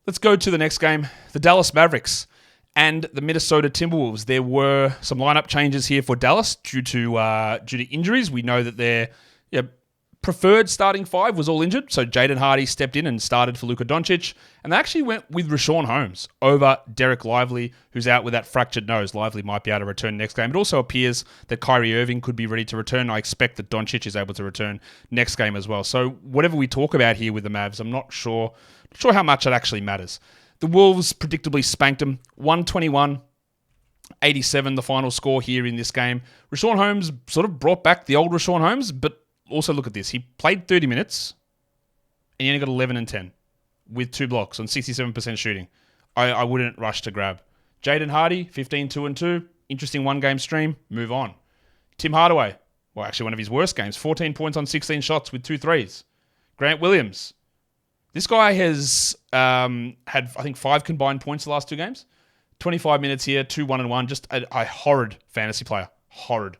A: Let's go to the next game. The Dallas Mavericks and the Minnesota Timberwolves. There were some lineup changes here for Dallas due to injuries. We know that their preferred starting 5 was all injured, so Jaden Hardy stepped in and started for Luka Doncic, and they actually went with Rashawn Holmes over Derek Lively, who's out with that fractured nose. Lively might be able to return next game. It also appears that Kyrie Irving could be ready to return. I expect that Doncic is able to return next game as well. So whatever we talk about here with the Mavs, I'm not sure how much it actually matters. The Wolves predictably spanked them, 121-87, the final score here in this game. Rashawn Holmes sort of brought back the old Rashawn Holmes, but also look at this. He played 30 minutes and he only got 11 and 10 with 2 blocks on 67% shooting. I wouldn't rush to grab. Jaden Hardy, 15, 2 and 2. Interesting 1-game stream. Move on. Tim Hardaway, well, actually one of his worst games. 14 points on 16 shots with 2 threes. Grant Williams. This guy has had, I think, 5 combined points the last 2 games. 25 minutes here, 2, 1 and 1. Just a horrid fantasy player. Horrid.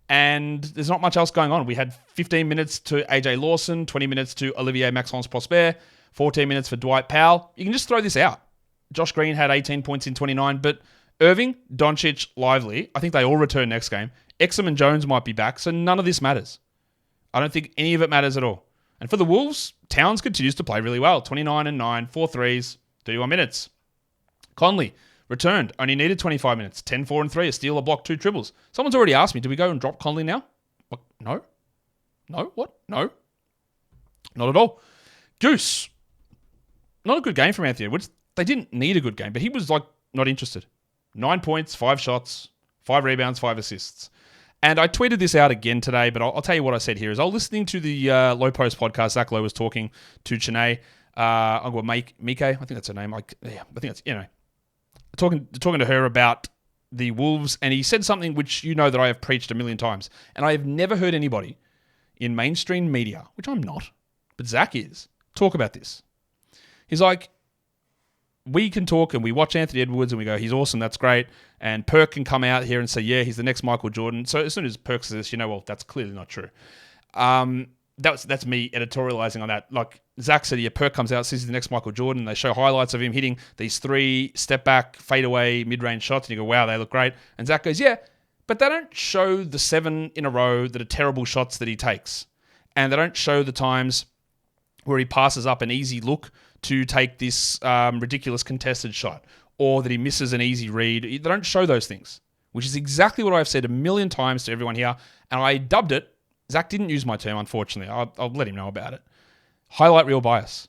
A: And there's not much else going on. We had 15 minutes to AJ Lawson, 20 minutes to Olivier Maxence-Prosper, 14 minutes for Dwight Powell. You can just throw this out. Josh Green had 18 points in 29, but Irving, Doncic, Lively, I think they all return next game. Exum and Jones might be back, so none of this matters. I don't think any of it matters at all. And for the Wolves, Towns continues to play really well. 29 and 9, 4 threes, 31 minutes. Conley returned, only needed 25 minutes. 10, 4 and 3, a steal, a block, 2 triples. Someone's already asked me, do we go and drop Conley now? What? No. No? What? No. Not at all. Goose. Not a good game from Anthony Edwards. They didn't need a good game, but he was like not interested. 9 points, 5 shots, 5 rebounds, 5 assists. And I tweeted this out again today, but I'll tell you what I said here. Is I was listening to the Low Post podcast. Zach Lowe was talking to Chanae. I'm going to Mike. I think that's her name. I think that's, talking to her about the Wolves, and he said something which you know that I have preached a million times. And I have never heard anybody in mainstream media, which I'm not, but Zach is, talk about this. He's like, we can talk and we watch Anthony Edwards and we go, he's awesome, that's great. And Perk can come out here and say, yeah, he's the next Michael Jordan. So as soon as Perk says this, well, that's clearly not true. That's me editorializing on that. Like Zach said, yeah, Perk comes out, says he's the next Michael Jordan. They show highlights of him hitting these 3 step back, fade away, mid-range shots. And you go, wow, they look great. And Zach goes, yeah, but they don't show the 7 in a row that are terrible shots that he takes. and they don't show the times where he passes up an easy look to take this ridiculous contested shot, or that he misses an easy read. They don't show those things, which is exactly what I've said a million times to everyone here, and I dubbed it. Zach didn't use my term, unfortunately. I'll let him know about it. Highlight reel bias.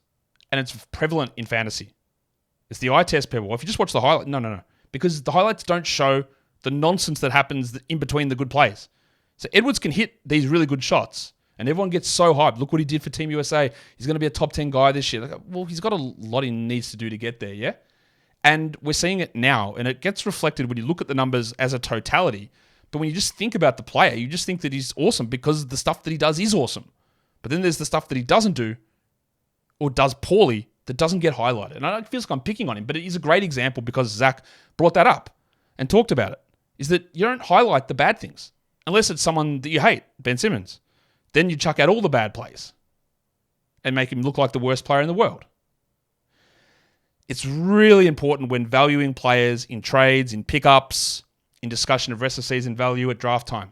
A: And it's prevalent in fantasy. It's the eye test, people. If you just watch the highlight, no. Because the highlights don't show the nonsense that happens in between the good plays. So Edwards can hit these really good shots, and everyone gets so hyped. Look what he did for Team USA. He's going to be a top 10 guy this year. Well, he's got a lot he needs to do to get there, yeah? And we're seeing it now, and it gets reflected when you look at the numbers as a totality. But when you just think about the player, you just think that he's awesome because the stuff that he does is awesome. But then there's the stuff that he doesn't do or does poorly that doesn't get highlighted. And it feels like I'm picking on him, but it is a great example because Zach brought that up and talked about it, is that you don't highlight the bad things unless it's someone that you hate, Ben Simmons. Then you chuck out all the bad plays and make him look like the worst player in the world. It's really important when valuing players in trades, in pickups, in discussion of rest of season value at draft time,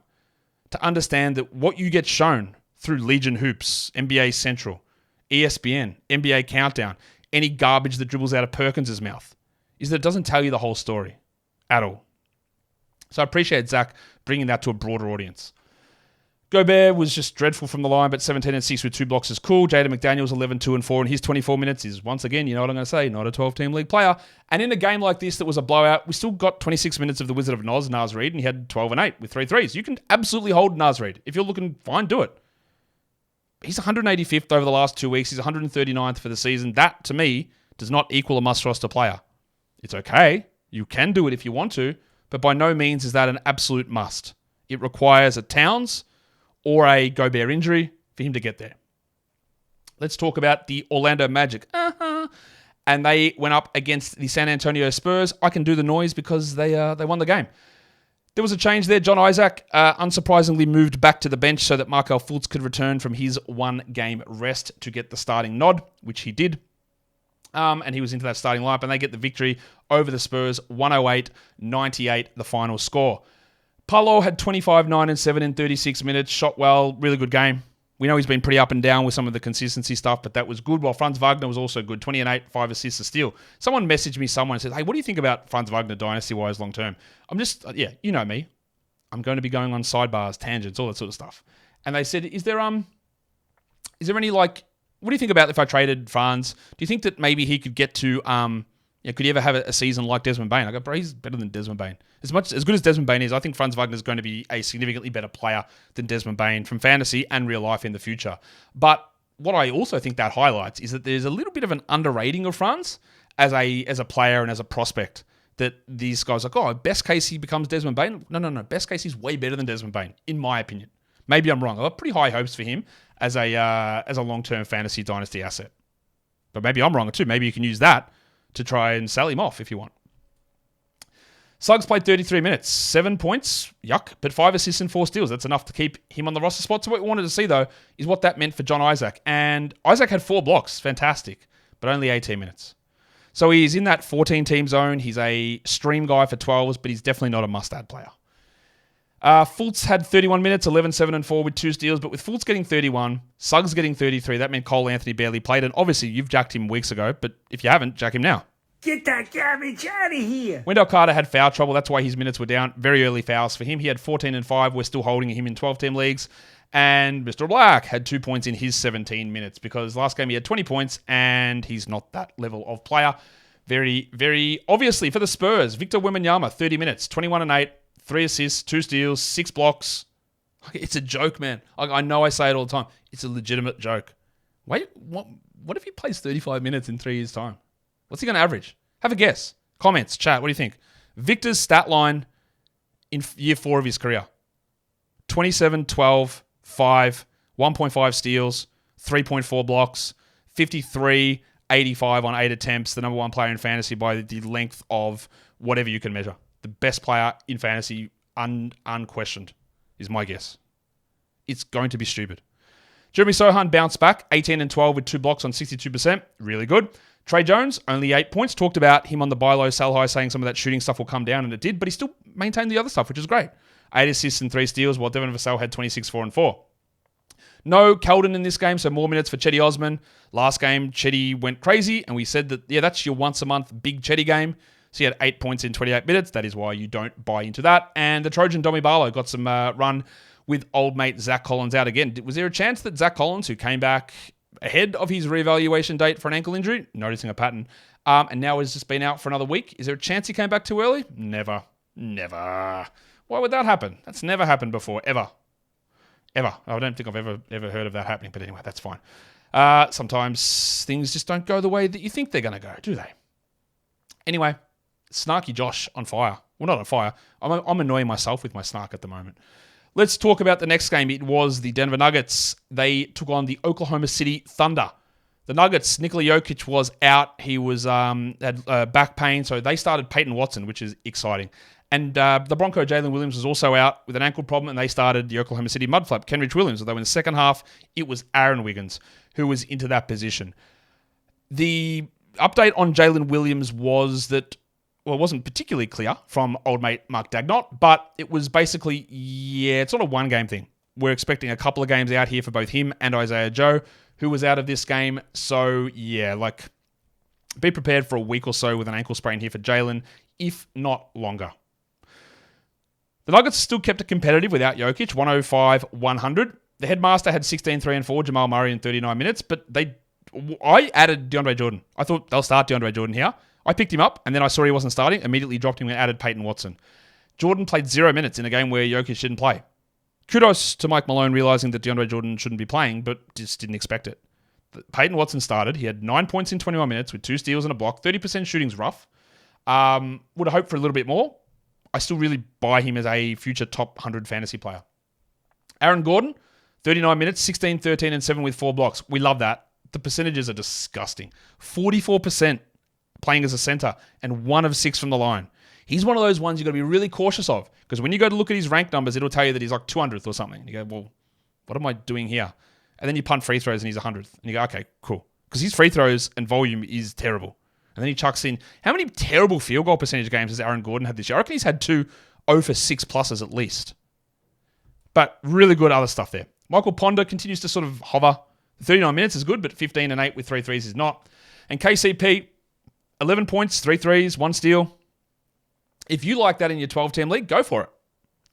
A: to understand that what you get shown through Legion Hoops, NBA Central, ESPN, NBA Countdown, any garbage that dribbles out of Perkins' mouth, is that it doesn't tell you the whole story at all. So I appreciate Zach bringing that to a broader audience. Gobert was just dreadful from the line, but 17 and 6 with 2 blocks is cool. Jaden McDaniels 11, 2 and 4 in his 24 minutes is, once again, you know what I'm going to say, not a 12-team league player. And in a game like this that was a blowout, we still got 26 minutes of the Wizard of Oz, Naz Reid, and he had 12 and 8 with 3 threes. You can absolutely hold Naz Reid. If you're looking fine, do it. He's 185th over the last 2 weeks. He's 139th for the season. That, to me, does not equal a must-roster player. It's okay. You can do it if you want to, but by no means is that an absolute must. It requires a Towns or a Gobert injury for him to get there. Let's talk about the Orlando Magic. And they went up against the San Antonio Spurs. I can do the noise because they won the game. There was a change there. John Isaac, unsurprisingly, moved back to the bench so that Markelle Fultz could return from his 1-game rest to get the starting nod, which he did. And he was into that starting lineup, and they get the victory over the Spurs, 108-98, the final score. Paolo had 25, 9, and 7 in 36 minutes, shot well, really good game. We know he's been pretty up and down with some of the consistency stuff, but that was good, while Franz Wagner was also good, 20 and 8, 5 assists, a steal. Someone messaged me, and said, hey, what do you think about Franz Wagner dynasty-wise long-term? I'm just, yeah, you know me. I'm going to be going on sidebars, tangents, all that sort of stuff. And they said, is there any, what do you think about if I traded Franz? Do you think that maybe he could get to, could he ever have a season like Desmond Bane? I go, bro, he's better than Desmond Bane. As good as Desmond Bane is, I think Franz Wagner is going to be a significantly better player than Desmond Bane from fantasy and real life in the future. But what I also think that highlights is that there's a little bit of an underrating of Franz as a player and as a prospect. That these guys are like, oh, best case he becomes Desmond Bane. No. Best case he's way better than Desmond Bane, in my opinion. Maybe I'm wrong. I've got pretty high hopes for him as a long-term fantasy dynasty asset. But maybe I'm wrong too. Maybe you can use that to try and sell him off if you want. Suggs played 33 minutes, 7 points, yuck, but 5 assists and 4 steals. That's enough to keep him on the roster spot. So what we wanted to see, though, is what that meant for John Isaac. And Isaac had 4 blocks, fantastic, but only 18 minutes. So he's in that 14-team zone. He's a stream guy for 12s, but he's definitely not a must-add player. Fultz had 31 minutes, 11, 7, and 4 with 2 steals, but with Fultz getting 31, Suggs getting 33, that meant Cole Anthony barely played, and obviously you've jacked him weeks ago, but if you haven't, jack him now.
D: Get that garbage out of here.
A: Wendell Carter had foul trouble. That's why his minutes were down. Very early fouls for him. He had 14 and 5. We're still holding him in 12-team leagues. And Mr. Black had 2 points in his 17 minutes because last game he had 20 points and he's not that level of player. Very, very obviously for the Spurs, Victor Wembanyama, 30 minutes, 21 and 8, 3 assists, 2 steals, 6 blocks. It's a joke, man. I know I say it all the time. It's a legitimate joke. Wait, what if he plays 35 minutes in 3 years' time? What's he going to average? Have a guess. Comments, chat, what do you think? Victor's stat line in year 4 of his career. 27, 12, 5, 1.5 steals, 3.4 blocks, 53, 85 on 8 attempts, the number 1 player in fantasy by the length of whatever you can measure. The best player in fantasy, unquestioned, is my guess. It's going to be stupid. Jeremy Sohan bounced back, 18 and 12 with 2 blocks on 62%. Really good. Trey Jones, only 8 points. Talked about him on the buy low, sell high, saying some of that shooting stuff will come down, and it did, but he still maintained the other stuff, which is great. 8 assists and 3 steals, while Devin Vassell had 26, 4, and 4. No Keldon in this game, so more minutes for Chetty Osman. Last game, Chetty went crazy, and we said that, yeah, that's your once-a-month big Chetty game. So he had 8 points in 28 minutes. That is why you don't buy into that. And the Trojan Domi Barlow got some run with old mate Zach Collins out again. Was there a chance that Zach Collins, who came back ahead of his reevaluation date for an ankle injury, noticing a pattern, and now has just been out for another week, is there a chance he came back too early? Never. Why would that happen? That's never happened before, ever. I don't think I've ever heard of that happening, but anyway, that's fine. Sometimes things just don't go the way that you think they're going to go, do they? Anyway, snarky Josh on fire. Well, not on fire. I'm annoying myself with my snark at the moment. Let's talk about the next game. It was the Denver Nuggets. They took on the Oklahoma City Thunder. The Nuggets, Nikola Jokic was out. He was had back pain, so they started Peyton Watson, which is exciting. And the Bronco, Jalen Williams, was also out with an ankle problem, and they started the Oklahoma City Mudflap, Kenrich Williams. Although in the second half, it was Aaron Wiggins who was into that position. The update on Jalen Williams was that, well, it wasn't particularly clear from old mate Mark Dagnott, but it was basically, yeah, it's not a one-game thing. We're expecting a couple of games out here for both him and Isaiah Joe, who was out of this game. So, yeah, be prepared for a week or so with an ankle sprain here for Jalen, if not longer. The Nuggets still kept it competitive without Jokic, 105-100. The headmaster had 16, 3, and 4, Jamal Murray in 39 minutes, but I added DeAndre Jordan. I thought they'll start DeAndre Jordan here. I picked him up, and then I saw he wasn't starting, immediately dropped him and added Peyton Watson. Jordan played 0 minutes in a game where Jokic didn't play. Kudos to Mike Malone realizing that DeAndre Jordan shouldn't be playing, but just didn't expect it. Peyton Watson started. He had 9 points in 21 minutes with 2 steals and a block. 30% shooting's rough. Would have hoped for a little bit more. I still really buy him as a future top 100 fantasy player. Aaron Gordon, 39 minutes, 16, 13, and 7 with 4 blocks. We love that. The percentages are disgusting. 44% playing as a center and 1 of 6 from the line. He's one of those ones you've got to be really cautious of, because when you go to look at his rank numbers, it'll tell you that he's like 200th or something. You go, well, what am I doing here? And then you punt free throws and he's 100th. And you go, okay, cool. Because his free throws and volume is terrible. And then he chucks in, how many terrible field goal percentage games has Aaron Gordon had this year? I reckon he's had 2 0 for 6 pluses at least. But really good other stuff there. Michael Ponder continues to sort of hover. 39 minutes is good, but 15 and 8 with 3 threes is not. And KCP, 11 points, 3 threes, 1 steal. If you like that in your 12-team league, go for it.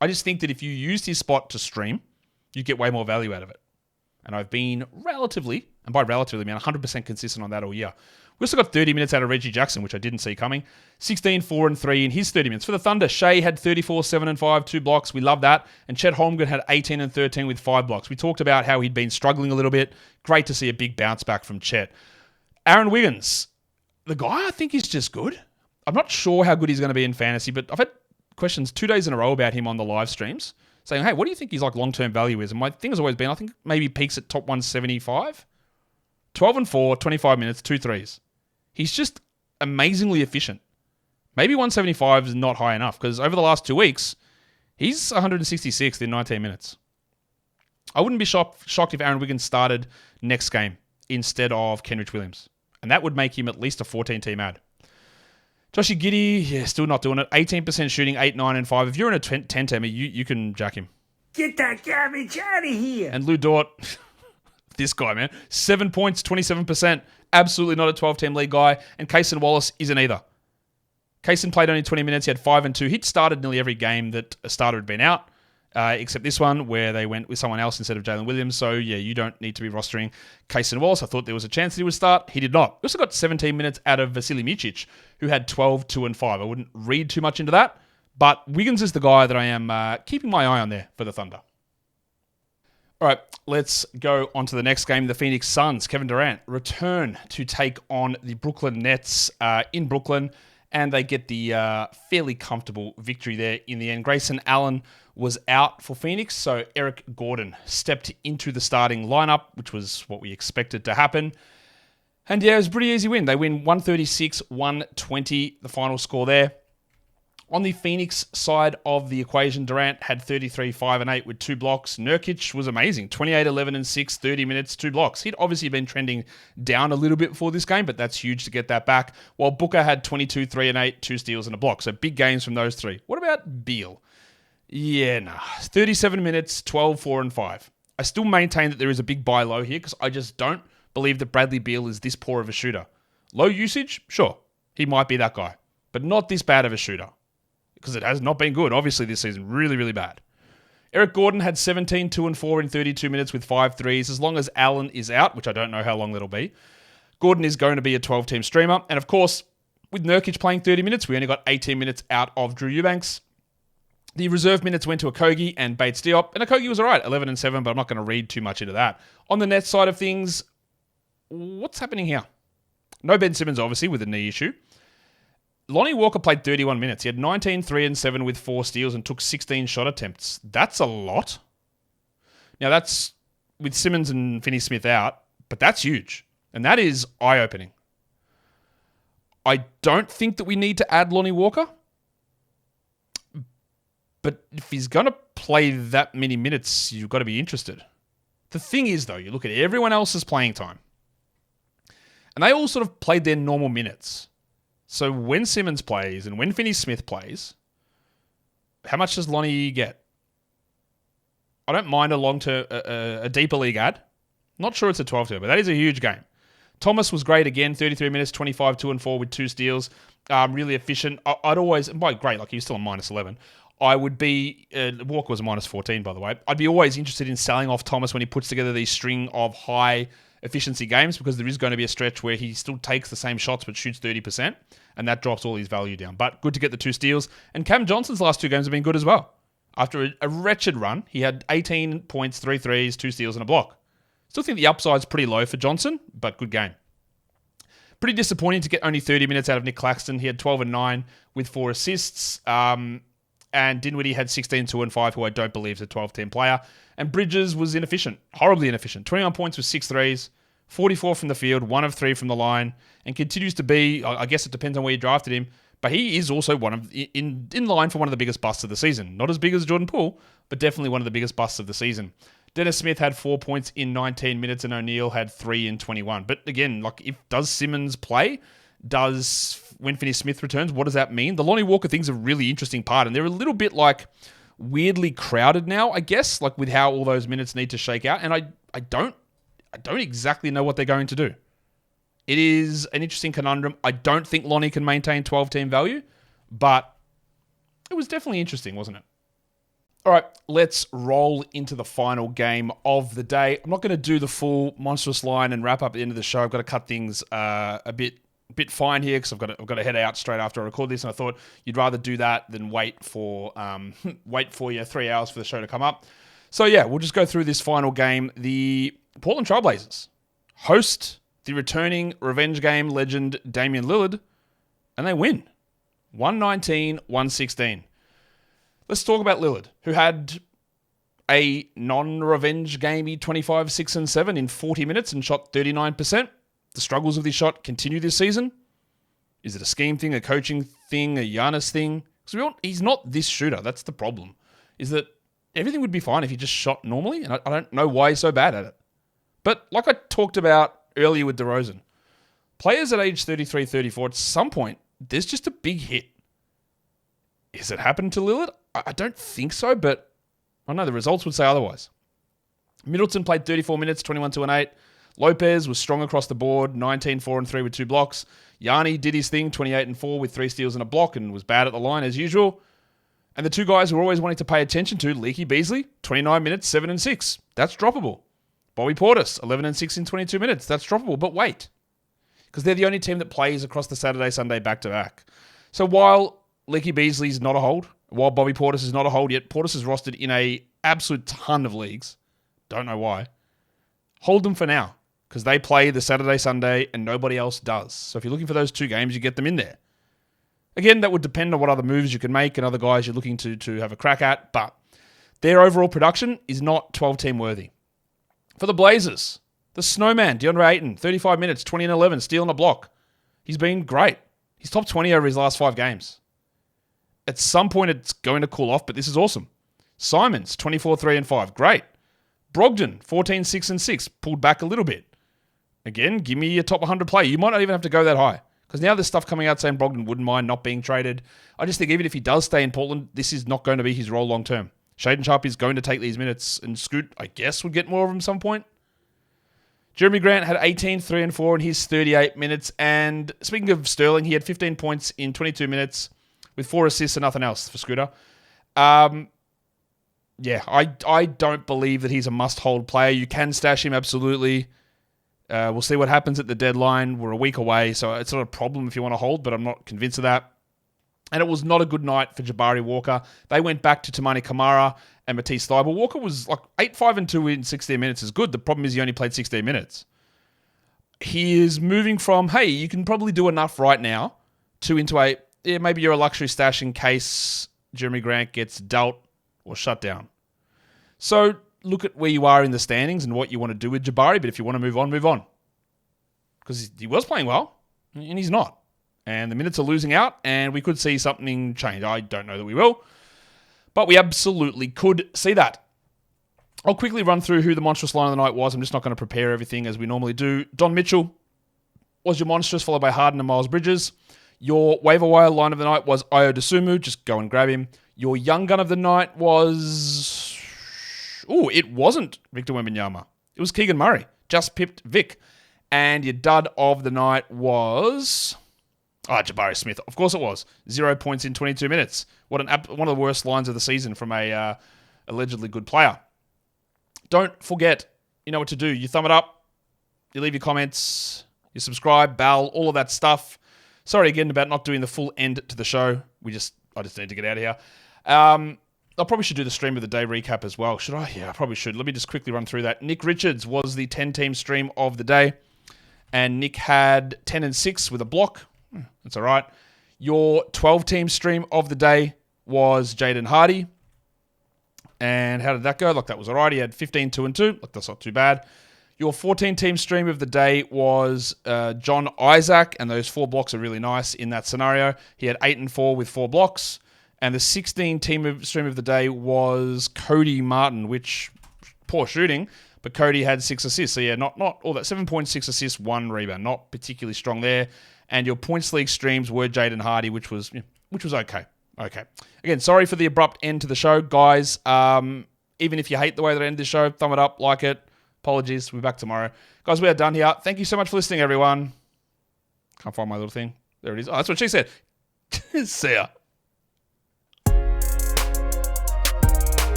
A: I just think that if you used his spot to stream, you get way more value out of it. And I've been relatively, and by relatively, I mean 100% consistent on that all year. We also got 30 minutes out of Reggie Jackson, which I didn't see coming. 16, 4, and 3 in his 30 minutes. For the Thunder, Shea had 34, 7, and 5, 2 blocks. We love that. And Chet Holmgren had 18 and 13 with 5 blocks. We talked about how he'd been struggling a little bit. Great to see a big bounce back from Chet. Aaron Wiggins, the guy I think is just good. I'm not sure how good he's going to be in fantasy, but I've had questions 2 days in a row about him on the live streams saying, hey, what do you think his long-term value is? And my thing has always been, I think maybe peaks at top 175. 12 and 4, 25 minutes, 2 threes. He's just amazingly efficient. Maybe 175 is not high enough, because over the last 2 weeks, he's 166th in 19 minutes. I wouldn't be shocked if Aaron Wiggins started next game instead of Kenrich Williams. And that would make him at least a 14-team ad. Joshy Giddey, yeah, still not doing it. 18% shooting, 8, 9, and 5. If you're in a 10-teamer, you can jack him.
D: Get that garbage out of here.
A: And Lou Dort, this guy, man. 7 points, 27%. Absolutely not a 12-team league guy. And Kaysen Wallace isn't either. Kaysen played only 20 minutes. He had 5 and 2. He'd started nearly every game that a starter had been out, except this one where they went with someone else instead of Jalen Williams. So, yeah, you don't need to be rostering Kaysen Wallace. I thought there was a chance that he would start. He did not. We also got 17 minutes out of Vasily Micic, who had 12, 2, and 5. I wouldn't read too much into that. But Wiggins is the guy that I am keeping my eye on there for the Thunder. All right, let's go on to the next game. The Phoenix Suns, Kevin Durant, return to take on the Brooklyn Nets in Brooklyn, and they get the fairly comfortable victory there in the end. Grayson Allen was out for Phoenix, so Eric Gordon stepped into the starting lineup, which was what we expected to happen. And yeah, it was a pretty easy win. They win 136-120, the final score there. On the Phoenix side of the equation, Durant had 33, 5, and 8 with 2 blocks. Nurkic was amazing. 28, 11, and 6, 30 minutes, 2 blocks. He'd obviously been trending down a little bit before this game, but that's huge to get that back. While Booker had 22, 3, and 8, 2 steals and a block. So big games from those 3. What about Beal? Yeah, nah. 37 minutes, 12, 4, and 5. I still maintain that there is a big buy low here because I just don't believe that Bradley Beal is this poor of a shooter. Low usage? Sure. He might be that guy. But not this bad of a shooter. Because it has not been good, obviously, this season. Really, really bad. Eric Gordon had 17, 2 and 4 in 32 minutes with 5 threes. As long as Allen is out, which I don't know how long that'll be, Gordon is going to be a 12-team streamer. And of course, with Nurkic playing 30 minutes, we only got 18 minutes out of Drew Eubanks. The reserve minutes went to Okogie and Bates Diop. And Okogie was all right, 11 and 7, but I'm not going to read too much into that. On the net side of things, what's happening here? No Ben Simmons, obviously, with a knee issue. Lonnie Walker played 31 minutes. He had 19, 3 and 7 with 4 steals and took 16 shot attempts. That's a lot. Now, that's with Simmons and Finney-Smith out, but that's huge. And that is eye-opening. I don't think that we need to add Lonnie Walker. But if he's going to play that many minutes, you've got to be interested. The thing is, though, you look at everyone else's playing time. And they all sort of played their normal minutes. So when Simmons plays and when Finney-Smith plays, how much does Lonnie get? I don't mind a deeper league ad. Not sure it's a 12-team, but that is a huge game. Thomas was great again, 33 minutes, 25, 2 and 4 with 2 steals. Really efficient. I'd always, and by great, like he was still a minus 11. I would be, Walker was a minus 14, by the way. I'd be always interested in selling off Thomas when he puts together these string of high efficiency games because there is going to be a stretch where he still takes the same shots but shoots 30%, and that drops all his value down. But good to get the 2 steals. And Cam Johnson's last 2 games have been good as well. After a wretched run, he had 18 points, 3 threes, 2 steals, and a block. Still think the upside's pretty low for Johnson, but good game. Pretty disappointing to get only 30 minutes out of Nick Claxton. He had 12 and 9 with 4 assists. And Dinwiddie had 16, 2 and 5, who I don't believe is a 12-team player. And Bridges was inefficient, horribly inefficient. 21 points with 6 threes, 44 from the field, 1 of 3 from the line, and continues to be, I guess it depends on where you drafted him, but he is also in line for one of the biggest busts of the season. Not as big as Jordan Poole, but definitely one of the biggest busts of the season. Dennis Smith had 4 points in 19 minutes, and O'Neal had 3 in 21. But again, does Simmons play? When Finney-Smith returns, what does that mean? The Lonnie Walker thing's a really interesting part, and they're a little bit weirdly crowded now, I guess, with how all those minutes need to shake out. And I don't exactly know what they're going to do. It is an interesting conundrum. I don't think Lonnie can maintain 12-team value, but it was definitely interesting, wasn't it? All right, let's roll into the final game of the day. I'm not going to do the full monstrous line and wrap up at the end of the show. I've got to cut things a bit fine here because I've got to head out straight after I record this, and I thought you'd rather do that than wait for 3 hours for the show to come up. So yeah, we'll just go through this final game. The Portland Trailblazers host the returning revenge game legend Damian Lillard, and they win 119-116. Let's talk about Lillard, who had a non-revenge gamey 25, 6 and 7 in 40 minutes and shot 39%. The struggles of this shot continue this season. Is it a scheme thing, a coaching thing, a Giannis thing? Because he's not this shooter. That's the problem. Is that everything would be fine if he just shot normally, and I don't know why he's so bad at it. But like I talked about earlier with DeRozan, players at age 33, 34, at some point, there's just a big hit. Has it happened to Lillard? I don't think so, but I don't know. The results would say otherwise. Middleton played 34 minutes, 21, 2 and 8. Lopez was strong across the board, 19, 4 and 3 with 2 blocks. Yanni did his thing, 28 and 4 with 3 steals and a block, and was bad at the line as usual. And the 2 guys who we're always wanting to pay attention to, Leaky Beasley, 29 minutes, 7 and 6. That's droppable. Bobby Portis, 11 and 6 in 22 minutes. That's droppable. But wait, because they're the only team that plays across the Saturday-Sunday back-to-back. So while Leaky Beasley's not a hold, while Bobby Portis is not a hold yet, Portis is rostered in a absolute ton of leagues. Don't know why. Hold them for now, because they play the Saturday-Sunday and nobody else does. So if you're looking for those 2 games, you get them in there. Again, that would depend on what other moves you can make and other guys you're looking to have a crack at, but their overall production is not 12-team worthy. For the Blazers, the Snowman, DeAndre Ayton, 35 minutes, 20 and 11, stealing a block. He's been great. He's top 20 over his last 5 games. At some point, it's going to cool off, but this is awesome. Simons, 24, 3 and 5. Great. Brogdon, 14, 6 and 6. Pulled back a little bit. Again, give me a top 100 player. You might not even have to go that high. Because now there's stuff coming out saying Brogdon wouldn't mind not being traded. I just think even if he does stay in Portland, this is not going to be his role long term. Shaedon Sharpe is going to take these minutes, and Scoot, I guess, would get more of them at some point. Jeremy Grant had 18, 3 and 4 in his 38 minutes. And speaking of Sterling, he had 15 points in 22 minutes with 4 assists and nothing else for Scooter. I don't believe that he's a must-hold player. You can stash him, absolutely. We'll see what happens at the deadline. We're a week away, so it's not a problem if you want to hold, but I'm not convinced of that. And it was not a good night for Jabari Walker. They went back to Tamani Kamara and Matisse Thybulle. Walker was like 8, 5, and 2 in 16 minutes is good. The problem is he only played 16 minutes. He is moving from, hey, you can probably do enough right now, to into maybe you're a luxury stash in case Jeremy Grant gets dealt or shut down. So look at where you are in the standings and what you want to do with Jabari, but if you want to move on, move on. Because he was playing well, and he's not. And the minutes are losing out, and we could see something change. I don't know that we will, but we absolutely could see that. I'll quickly run through who the monstrous line of the night was. I'm just not going to prepare everything as we normally do. Don Mitchell was your monstrous, followed by Harden and Miles Bridges. Your waiver wire line of the night was Ayo Dosunmu. Just go and grab him. Your young gun of the night was... it wasn't Victor Wembanyama. It was Keegan Murray. Just pipped Vic. And your dud of the night was... Jabari Smith. Of course it was. 0 points in 22 minutes. One of the worst lines of the season from a allegedly good player. Don't forget, you know what to do. You thumb it up. You leave your comments. You subscribe, bell, all of that stuff. Sorry again about not doing the full end to the show. I just need to get out of here. I probably should do the stream of the day recap as well. Should I? Yeah, I probably should. Let me just quickly run through that. Nick Richards was the 10-team stream of the day. And Nick had 10 and 6 with a block. That's all right. Your 12-team stream of the day was Jaden Hardy. And how did that go? That was all right. He had 15, 2 and 2. That's not too bad. Your 14-team stream of the day was John Isaac, and those 4 blocks are really nice in that scenario. He had 8 and 4 with 4 blocks. And the 16-team stream of the day was Cody Martin, which, poor shooting, but Cody had 6 assists. So yeah, not all that. 7.6 assists, 1 rebound. Not particularly strong there. And your points league streams were Jaden Hardy, which was okay. Okay. Again, sorry for the abrupt end to the show, guys. Even if you hate the way that I end the show, thumb it up, like it. Apologies. We'll be back tomorrow. Guys, we are done here. Thank you so much for listening, everyone. Can't find my little thing. There it is. Oh, that's what she said. See ya.